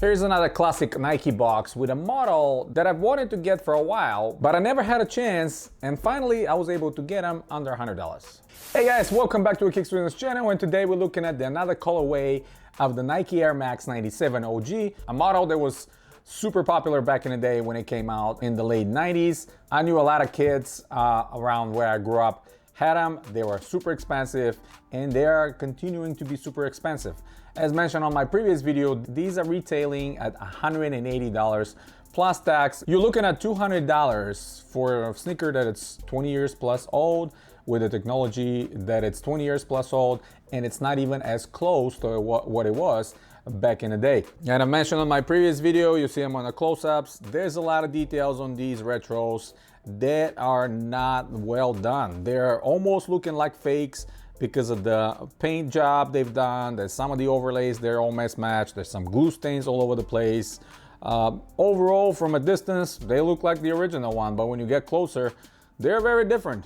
Here's another classic Nike box with a model that I've wanted to get for a while, but I never had a chance, and finally I was able to get them under $100. Hey guys, welcome back to a Kick Students channel, and today we're looking at another colorway of the Nike Air Max 97 OG, a model that was super popular back in the day when it came out in the late 90s. I knew a lot of kids around where I grew up had them. They were super expensive and they are continuing to be super expensive. As mentioned on my previous video, these are retailing at $180 plus tax. You're looking at $200 for a sneaker that it's 20 years plus old, with the technology that it's 20 years plus old, and it's not even as close to what it was back in the day. And I mentioned on my previous video, you see them on the close-ups, there's a lot of details on these retros that are not well done. They're almost looking like fakes because of the paint job they've done. There's some of the overlays, they're all mismatched. There's some glue stains all over the place. Overall, from a distance, they look like the original one, but when you get closer, they're very different.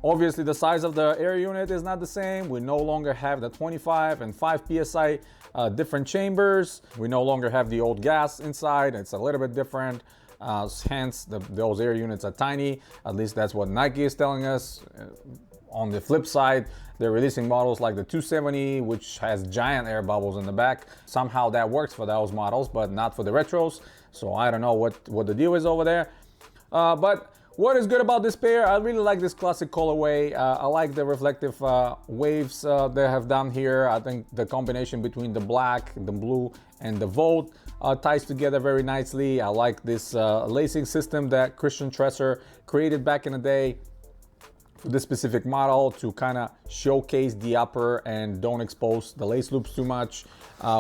Obviously, the size of the air unit is not the same. We no longer have the 25 and 5 PSI different chambers. We no longer have the old gas inside. It's a little bit different. Hence, those air units are tiny. At least that's what Nike is telling us. On the flip side, they're releasing models like the 270, which has giant air bubbles in the back. Somehow that works for those models, but not for the retros. So I don't know what the deal is over there. But what is good about this pair? I really like this classic colorway. I like the reflective waves they have done here. I think the combination between the black, the blue, and the Volt ties together very nicely. I like this lacing system that Christian Tresser created back in the day for this specific model to kind of showcase the upper and don't expose the lace loops too much,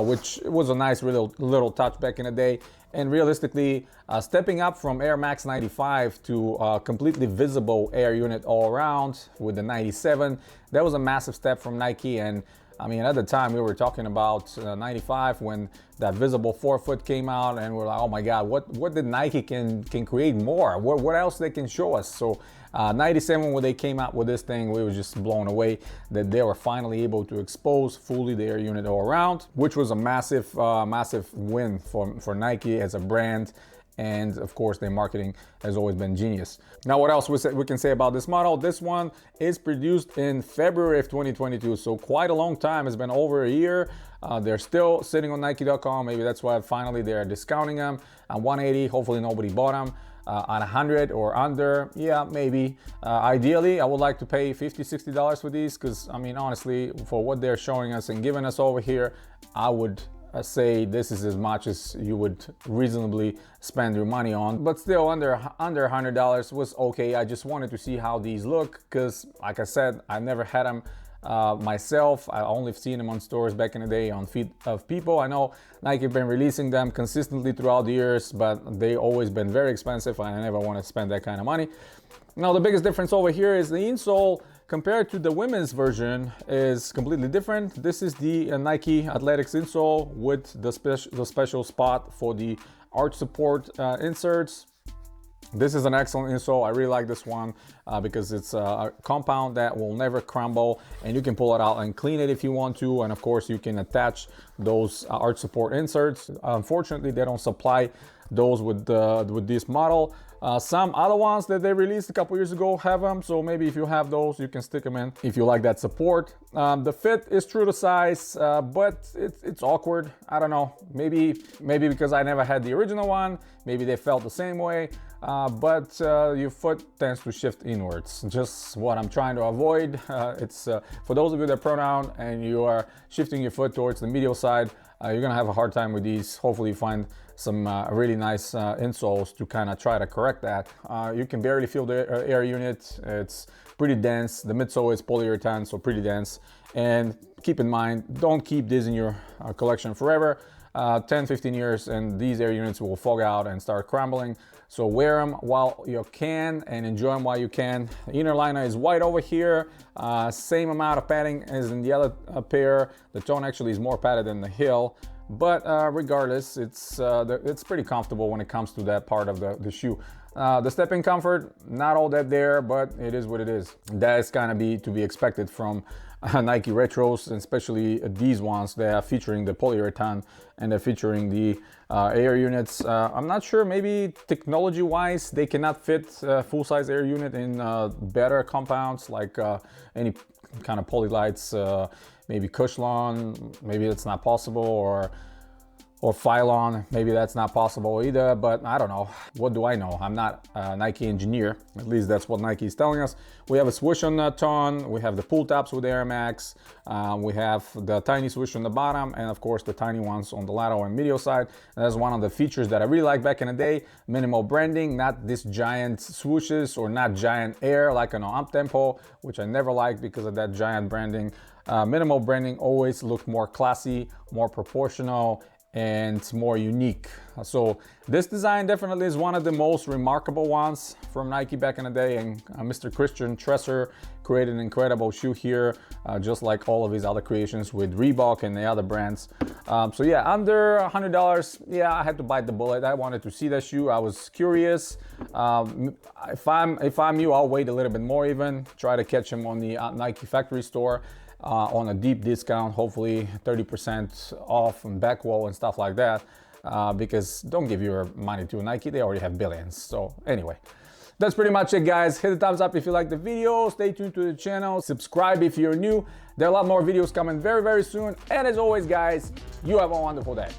which was a nice little touch back in the day. And realistically, stepping up from Air Max 95 to a completely visible air unit all around with the 97, that was a massive step from Nike. And I mean, at the time we were talking about 95 when that visible forefoot came out, and we're like, oh my God, what did Nike can create more? What else they can show us? So 97, when they came out with this thing, we were just blown away that they were finally able to expose fully the air unit all around, which was a massive win for Nike as a brand. And of course, their marketing has always been genius. Now, what else we can say about this model? This one is produced in February of 2022, so quite a long time. It's been over a year. They're still sitting on Nike.com. Maybe that's why finally they're discounting them at 180. Hopefully nobody bought them. On 100 or under, yeah, maybe. Ideally, I would like to pay $50-$60 for these, because I mean, honestly, for what they're showing us and giving us over here, I would say this is as much as you would reasonably spend your money on. But still, under $100 was okay. I just wanted to see how these look, because like I said, I never had them myself. I only seen them on stores back in the day on feet of people. I know Nike have been releasing them consistently throughout the years, but they always been very expensive, and I never want to spend that kind of money. Now, the biggest difference over here is the insole compared to the women's version is completely different. This is the Nike Athletics insole with the special spot for the arch support inserts. This is an excellent insole. I really like this one because it's a compound that will never crumble, and you can pull it out and clean it if you want to. And of course, you can attach those arch support inserts. Unfortunately, they don't supply those with this model. Some other ones that they released a couple years ago have them, so maybe if you have those, you can stick them in if you like that support. The fit is true to size, but it's awkward. I don't know, maybe because I never had the original one, maybe they felt the same way, but your foot tends to shift inwards, just what I'm trying to avoid. It's for those of you that are prone down and you are shifting your foot towards the medial side, you're gonna have a hard time with these. Hopefully you find some really nice insoles to kind of try to correct that. You can barely feel the air unit. It's pretty dense. The midsole is polyurethane, so pretty dense. And keep in mind, don't keep this in your collection forever. 10-15 years and these air units will fog out and start crumbling. So wear them while you can and enjoy them while you can. The inner liner is white over here, same amount of padding as in the other pair. The tone actually is more padded than the heel, but regardless, it's pretty comfortable when it comes to that part of the shoe. The stepping comfort, not all that there, but it is what it is. That is kind of to be expected from Nike retros, and especially these ones. They are featuring the polyurethane and they're featuring the air units. I'm not sure, maybe technology-wise they cannot fit full-size air unit in better compounds like any kind of polylites, maybe Cushlon, maybe that's not possible, or Phylon, maybe that's not possible either, but I don't know. What do I know? I'm not a Nike engineer. At least that's what Nike is telling us. We have a swoosh on the tongue, we have the pull tabs with Air Max, we have the tiny swoosh on the bottom, and of course the tiny ones on the lateral and medial side. And that's one of the features that I really like back in the day. Minimal branding, not this giant swooshes or not giant air like an up tempo, which I never liked because of that giant branding. Minimal branding always looked more classy, more proportional, and more unique. So this design definitely is one of the most remarkable ones from Nike back in the day, and Mr. Christian Tresser created an incredible shoe here, just like all of his other creations with Reebok and the other brands. So yeah, under $100, yeah, I had to bite the bullet. I wanted to see that shoe. I was curious. If I'm you, I'll wait a little bit more even, try to catch him on the Nike factory store. On a deep discount, hopefully 30% off and back wall and stuff like that, because don't give your money to Nike, they already have billions. So anyway, that's pretty much it, guys. Hit the thumbs up if you like the video, stay tuned to the channel, subscribe if you're new. There are a lot more videos coming very, very soon, and as always, guys, you have a wonderful day.